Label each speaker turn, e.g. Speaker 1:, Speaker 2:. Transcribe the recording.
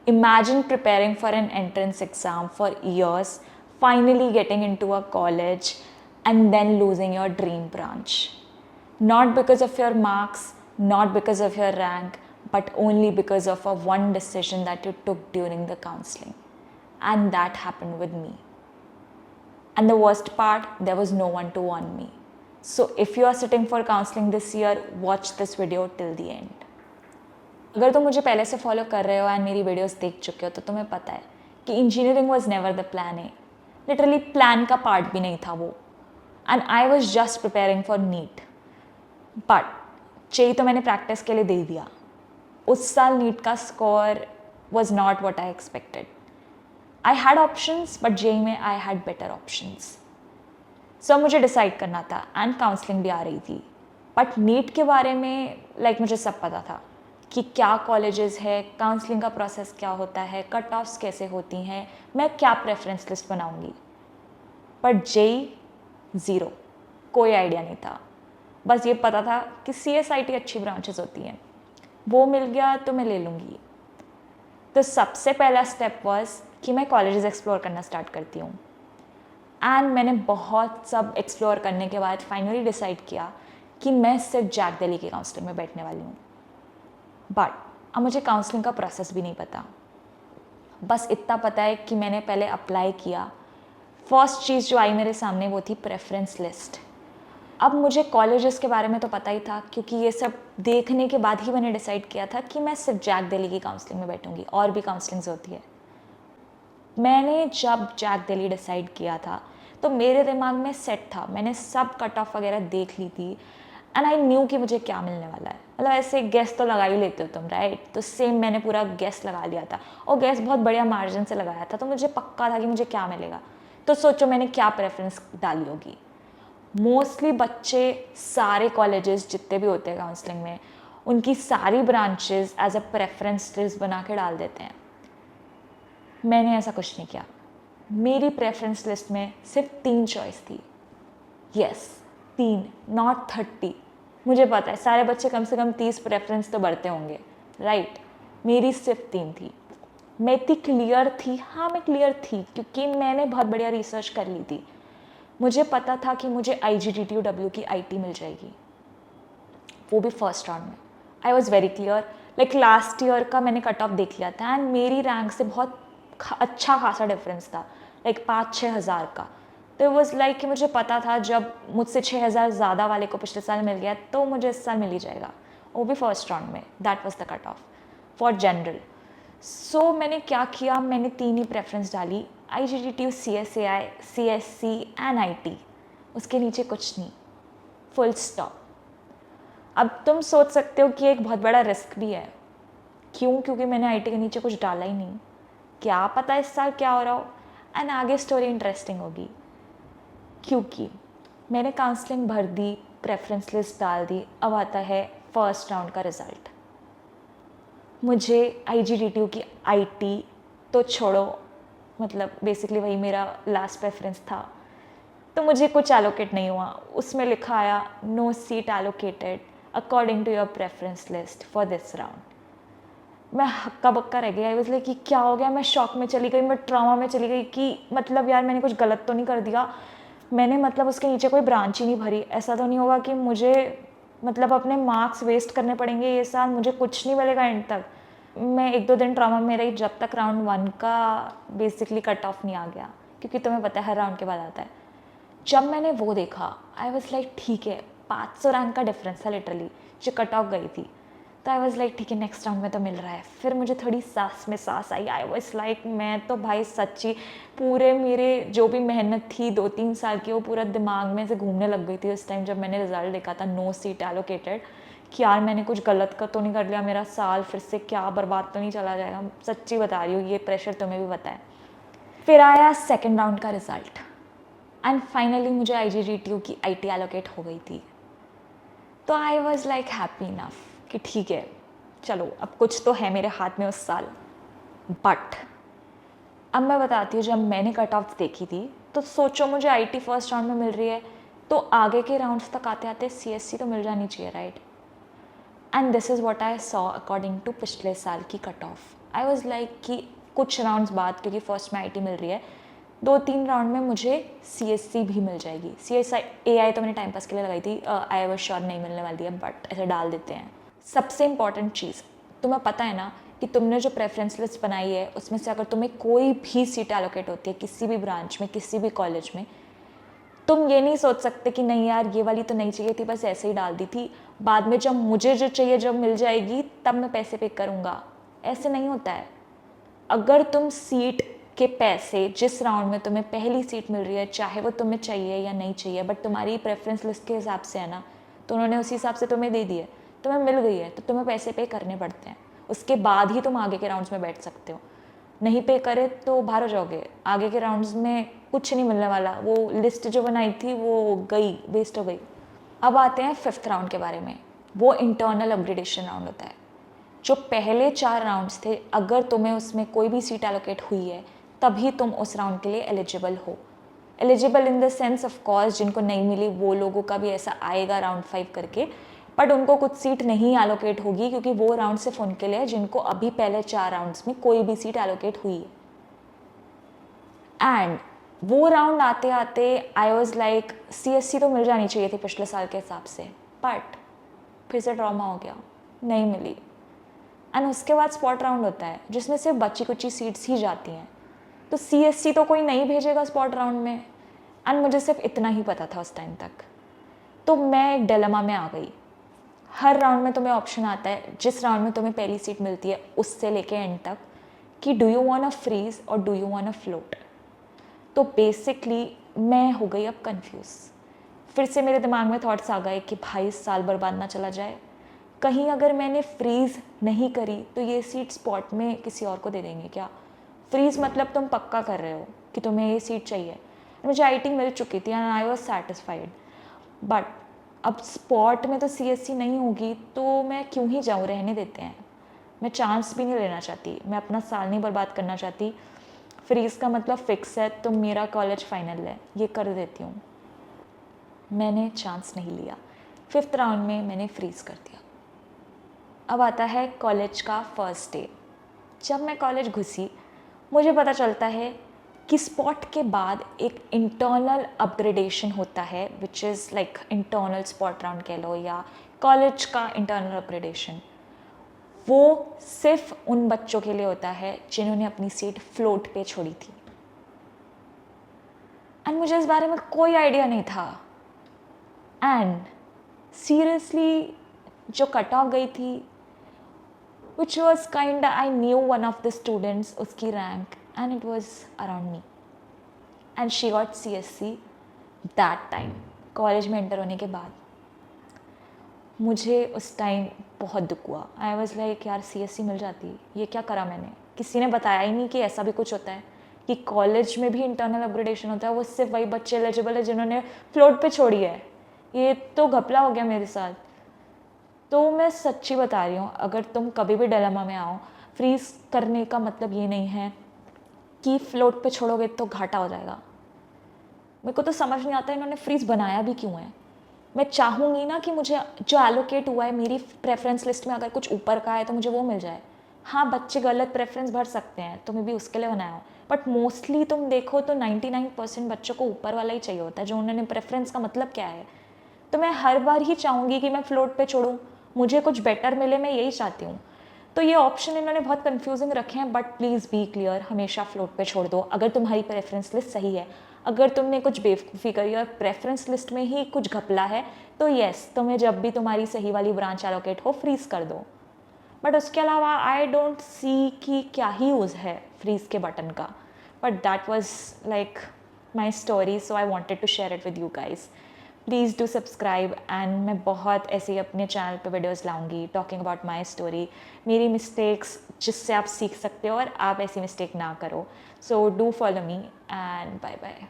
Speaker 1: Imagine preparing for an entrance exam for years, finally getting into a college, and then losing your dream branch. Not because of your marks, not because of your rank, but only because of a one decision that you took during the counseling. And that happened with me. And the worst part, there was no one to warn me. So if you are sitting for counseling this year, watch this video till the end. अगर तुम मुझे पहले से follow कर रहे हो and मेरी videos देख चुके हो तो तुम्हें पता है कि engineering was never the plan A. Literally plan का पार्ट भी नहीं था वो. And I was just preparing for NEET. But JEE तो मैंने प्रैक्टिस के लिए दे दिया. उस साल नीट का score was not what I expected. I had options but JEE में I had better options. So मुझे डिसाइड करना था एंड काउंसलिंग भी आ रही थी. बट नीट के बारे में मुझे सब पता था कि क्या कॉलेजेस है, काउंसलिंग का प्रोसेस क्या होता है, कट ऑफ्स कैसे होती हैं, मैं क्या प्रेफरेंस लिस्ट बनाऊंगी. बट जेई ज़ीरो, कोई आइडिया नहीं था. बस ये पता था कि CSIT अच्छी ब्रांचेस होती हैं, वो मिल गया तो मैं ले लूँगी. तो सबसे पहला स्टेप वाज कि मैं कॉलेजेस एक्सप्लोर करना स्टार्ट करती हूँ. एंड मैंने बहुत सब एक्सप्लोर करने के बाद फाइनली डिसाइड किया कि मैं सिर्फ जैक दिल्ली की काउंसलिंग में बैठने वाली हूँ. बट अब मुझे काउंसलिंग का प्रोसेस भी नहीं पता. बस इतना पता है कि मैंने पहले अप्लाई किया. फर्स्ट चीज़ जो आई मेरे सामने वो थी प्रेफरेंस लिस्ट. अब मुझे कॉलेजेस के बारे में तो पता ही था क्योंकि ये सब देखने के बाद ही मैंने डिसाइड किया था कि मैं सिर्फ जैक दिल्ली की काउंसलिंग में बैठूंगी. और भी काउंसलिंग्स होती है. मैंने जब जैक दिल्ली डिसाइड किया था तो मेरे दिमाग में सेट था. मैंने सब कट ऑफ वगैरह देख ली थी एंड आई न्यू कि मुझे क्या मिलने वाला है. मतलब ऐसे गेस तो लगा ही लेते हो तुम, राइट? तो सेम मैंने पूरा गेस लगा लिया था और गेस बहुत बढ़िया मार्जिन से लगाया था. तो मुझे पक्का था कि मुझे क्या मिलेगा. तो सोचो मैंने क्या प्रेफरेंस डाली होगी. मोस्टली बच्चे सारे कॉलेजेस जितने भी होते हैं काउंसलिंग में उनकी सारी branches as a preference list बना के डाल देते हैं. मैंने ऐसा कुछ नहीं किया. मेरी प्रेफरेंस लिस्ट में सिर्फ 3 चॉइस थी. Yes, 3, not 30. मुझे पता है सारे बच्चे कम से कम 30 प्रेफरेंस तो बढ़ते होंगे, राइट? मेरी सिर्फ 3 थी. मैं इतनी क्लियर थी. हाँ, मैं क्लियर थी क्योंकि मैंने बहुत बढ़िया रिसर्च कर ली थी. मुझे पता था कि मुझे IGTTUW की IT मिल जाएगी, वो भी फर्स्ट राउंड में. I was very clear. Like last year का मैंने कट ऑफ देख लिया था एंड मेरी रैंक से बहुत अच्छा खासा डिफरेंस था, लाइक 5-6 हज़ार का. तो वॉज लाइक कि मुझे पता था जब मुझसे 6,000 ज़्यादा वाले को पिछले साल मिल गया तो मुझे इस साल मिल ही जाएगा, वो भी फर्स्ट राउंड में. That was the cut off for general. So मैंने क्या किया, मैंने 3 ही प्रेफरेंस डाली. IGTTU, CSAI, CSC and IT. उसके नीचे कुछ नहीं, फुल स्टॉप. अब तुम सोच सकते हो कि एक बहुत बड़ा रिस्क भी है. क्यों? क्योंकि मैंने IT के नीचे कुछ डाला ही नहीं. क्या पता इस साल क्या हो रहा हो. एंड आगे स्टोरी इंटरेस्टिंग होगी क्योंकि मैंने काउंसलिंग भर दी, प्रेफरेंस लिस्ट डाल दी. अब आता है फर्स्ट राउंड का रिज़ल्ट. मुझे IGTTU की IT तो छोड़ो, मतलब बेसिकली वही मेरा लास्ट प्रेफरेंस था. तो मुझे कुछ एलोकेट नहीं हुआ. उसमें लिखा आया no seat allocated according to your preference list for this round. मैं हक्का बक्का रह गई. आई वाज लाइक कि क्या हो गया. मैं शॉक में चली गई, मैं ट्रॉमा में चली गई कि मतलब यार मैंने कुछ गलत तो नहीं कर दिया. मैंने मतलब उसके नीचे कोई ब्रांच ही नहीं भरी. ऐसा तो नहीं होगा कि मुझे मतलब अपने मार्क्स वेस्ट करने पड़ेंगे ये साल, मुझे कुछ नहीं मिलेगा एंड तक. मैं 1-2 दिन ट्रॉमा में रही जब तक राउंड 1 का बेसिकली कट ऑफ नहीं आ गया, क्योंकि तुम्हें पता है हर राउंड के बाद आता है. जब मैंने वो देखा आई वॉज लाइक ठीक है, 500 रैंक का डिफरेंस था लिटरली जो कट ऑफ गई थी. तो आई वॉज लाइक ठीक है, नेक्स्ट राउंड में तो मिल रहा है. फिर मुझे थोड़ी सांस में सांस आई. आई वॉज लाइक मैं तो भाई सच्ची पूरे मेरे जो भी मेहनत थी 2-3 साल की वो पूरा दिमाग में से घूमने लग गई थी उस टाइम जब मैंने रिजल्ट देखा था नो सीट एलोकेटेड, कि यार मैंने कुछ गलत का तो नहीं कर लिया, मेरा साल फिर से क्या बर्बाद तो नहीं चला जाएगा. सच्ची बता रही हूँ, ये प्रेशर तुम्हें भी पता है. फिर आया सेकेंड राउंड का रिजल्ट एंड फाइनली मुझे IGTTU की IT एलोकेट हो गई थी. तो आई वॉज लाइक हैप्पी इनफ कि ठीक है चलो अब कुछ तो है मेरे हाथ में उस साल. बट अब मैं बताती हूँ, जब मैंने कट ऑफ देखी थी तो सोचो मुझे IT फर्स्ट राउंड में मिल रही है तो आगे के राउंड्स तक आते आते CSC तो मिल जानी चाहिए, right? And this is what I saw according to पिछले साल की cut off. I was like कि कुछ राउंड्स बाद, क्योंकि फर्स्ट में IT मिल रही है, 2-3 राउंड में मुझे CSC भी मिल जाएगी। CSI AI तो मैंने टाइम पास के लिए लगाई थी, आई वॉज श्योर नहीं मिलने वाली है, बट ऐसे डाल देते हैं। सबसे इंपॉर्टेंट चीज़, तुम्हें पता है ना कि तुमने जो प्रेफरेंस लिस्ट बनाई है उसमें से अगर तुम्हें कोई भी सीट एलोकेट होती है किसी भी ब्रांच में, किसी भी कॉलेज में, तुम ये नहीं सोच सकते कि नहीं यार ये वाली तो नहीं चाहिए थी, बस ऐसे ही डाल दी थी, बाद में जब मुझे जो चाहिए जब मिल जाएगी तब मैं पैसे पे करूँगा। ऐसे नहीं होता है। अगर तुम सीट के पैसे जिस राउंड में तुम्हें पहली सीट मिल रही है, चाहे वो तुम्हें चाहिए या नहीं चाहिए, बट तुम्हारी प्रेफरेंस लिस्ट के हिसाब से है ना, तो उन्होंने उसी हिसाब से तुम्हें दे दिए, तुम्हें मिल गई है, तो तुम्हें पैसे पे करने पड़ते हैं। उसके बाद ही तुम आगे के राउंड्स में बैठ सकते हो। नहीं पे करे तो बाहर हो जाओगे, आगे के राउंड्स में कुछ नहीं मिलने वाला, वो लिस्ट जो बनाई थी वो गई, वेस्ट हो गई। अब आते हैं 5th राउंड के बारे में। वो इंटरनल अपग्रेडेशन राउंड होता है। जो पहले 4 राउंड्स थे, अगर तुम्हें उसमें कोई भी सीट एलोकेट हुई है तभी तुम उस राउंड के लिए एलिजिबल हो। Eligible in the sense of course जिनको नहीं मिली वो लोगों का भी ऐसा आएगा राउंड 5 करके, बट उनको कुछ सीट नहीं एलोकेट होगी, क्योंकि वो राउंड सिर्फ उनके लिए है जिनको अभी पहले 4 राउंड्स में कोई भी सीट एलोकेट हुई है। एंड वो राउंड आते आते आई वॉज लाइक CSC तो मिल जानी चाहिए थी पिछले साल के हिसाब से, बट फिर से ड्रामा हो गया, नहीं मिली। एंड उसके बाद स्पॉट राउंड होता है जिसमें सिर्फ बची कुची सीट्स ही जाती हैं, तो CSC तो कोई नहीं भेजेगा स्पॉट राउंड में। एंड मुझे सिर्फ इतना ही पता था उस टाइम तक, तो मैं एक डिलेमा में आ गई। हर राउंड में तुम्हें ऑप्शन आता है, जिस राउंड में तुम्हें पहली सीट मिलती है उससे लेके एंड तक, कि do you want a freeze और do you want a float. तो बेसिकली मैं हो गई अब कंफ्यूज। फिर से मेरे दिमाग में थॉट्स आ गए कि भाई इस साल बर्बाद ना चला जाए, कहीं अगर मैंने फ्रीज़ नहीं करी तो ये सीट स्पॉट में किसी और को दे देंगे क्या। फ्रीज़ मतलब तुम पक्का कर रहे हो कि तुम्हें ये सीट चाहिए। मुझे IT मिल चुकी थी and I was satisfied, but अब स्पॉट में तो CSC नहीं होगी, तो मैं क्यों ही जाऊँ, रहने देते हैं। मैं चांस भी नहीं लेना चाहती, मैं अपना साल नहीं बर्बाद करना चाहती। फ्रीज़ का मतलब फिक्स है, तो मेरा कॉलेज फाइनल है, ये कर देती हूँ। मैंने चांस नहीं लिया, 5th राउंड में मैंने फ्रीज़ कर दिया। अब आता है कॉलेज का फर्स्ट डे। जब मैं कॉलेज घुसी मुझे पता चलता है कि स्पॉट के बाद एक इंटरनल अपग्रेडेशन होता है, which is like internal spot round कह लो या कॉलेज का इंटरनल अपग्रेडेशन। वो सिर्फ उन बच्चों के लिए होता है जिन्होंने अपनी सीट फ्लोट पे छोड़ी थी। एंड मुझे इस बारे में कोई आइडिया नहीं था। एंड सीरियसली जो कट ऑफ गई थी, which was kinda, I knew one of the students, उसकी rank, and it was around me, and she got CSC that time, college में एंटर होने के बाद। मुझे उस टाइम बहुत दुख हुआ। आई वॉज लाइक यार CSC मिल जाती, ये क्या करा मैंने। किसी ने बताया ही नहीं कि ऐसा भी कुछ होता है, कि कॉलेज में भी इंटरनल अपग्रेडेशन होता है, वो सिर्फ वही बच्चे एलिजिबल है जिन्होंने फ्लोट पे छोड़ी है। ये तो घपला हो गया मेरे साथ। तो मैं सच्ची बता रही हूँ, अगर तुम कभी भी डिलेमा में आओ, फ्रीज़ करने का मतलब ये नहीं है कि फ्लोट पे छोड़ोगे तो घाटा हो जाएगा। मेरे को तो समझ नहीं आता इन्होंने फ्रीज़ बनाया भी क्यों है। मैं चाहूँगी ना कि मुझे जो एलोकेट हुआ है मेरी प्रेफरेंस लिस्ट में, अगर कुछ ऊपर का है तो मुझे वो मिल जाए। हाँ, बच्चे गलत प्रेफरेंस भर सकते हैं, तो मैं भी उसके लिए बनाया हूँ, बट मोस्टली तुम देखो तो 99% बच्चों को ऊपर वाला ही चाहिए होता है, जो उन्होंने प्रेफरेंस का मतलब क्या है। तो मैं हर बार ही चाहूँगी कि मैं फ्लोट पे छोड़ूँ, मुझे कुछ बेटर मिले, मैं यही चाहती हूँ। तो ये ऑप्शन इन्होंने बहुत कंफ्यूजिंग रखे हैं, बट प्लीज़ बी क्लियर, हमेशा फ्लोट पे छोड़ दो अगर तुम्हारी प्रेफरेंस लिस्ट सही है। अगर तुमने कुछ बेवकूफ़ी करी और प्रेफरेंस लिस्ट में ही कुछ घपला है, तो येस, तुम्हें जब भी तुम्हारी सही वाली ब्रांच एलोकेट हो फ्रीज़ कर दो। बट उसके अलावा आई डोंट सी कि क्या ही यूज़ है फ्रीज़ के बटन का। But that was like my story, so I wanted to share it with you guys. Please do subscribe, and मैं बहुत ऐसे ही अपने चैनल पे वीडियोस लाऊंगी टॉकिंग अबाउट माय स्टोरी, मेरी मिस्टेक्स, जिससे आप सीख सकते हो और आप ऐसी मिस्टेक ना करो। So do follow me and bye bye.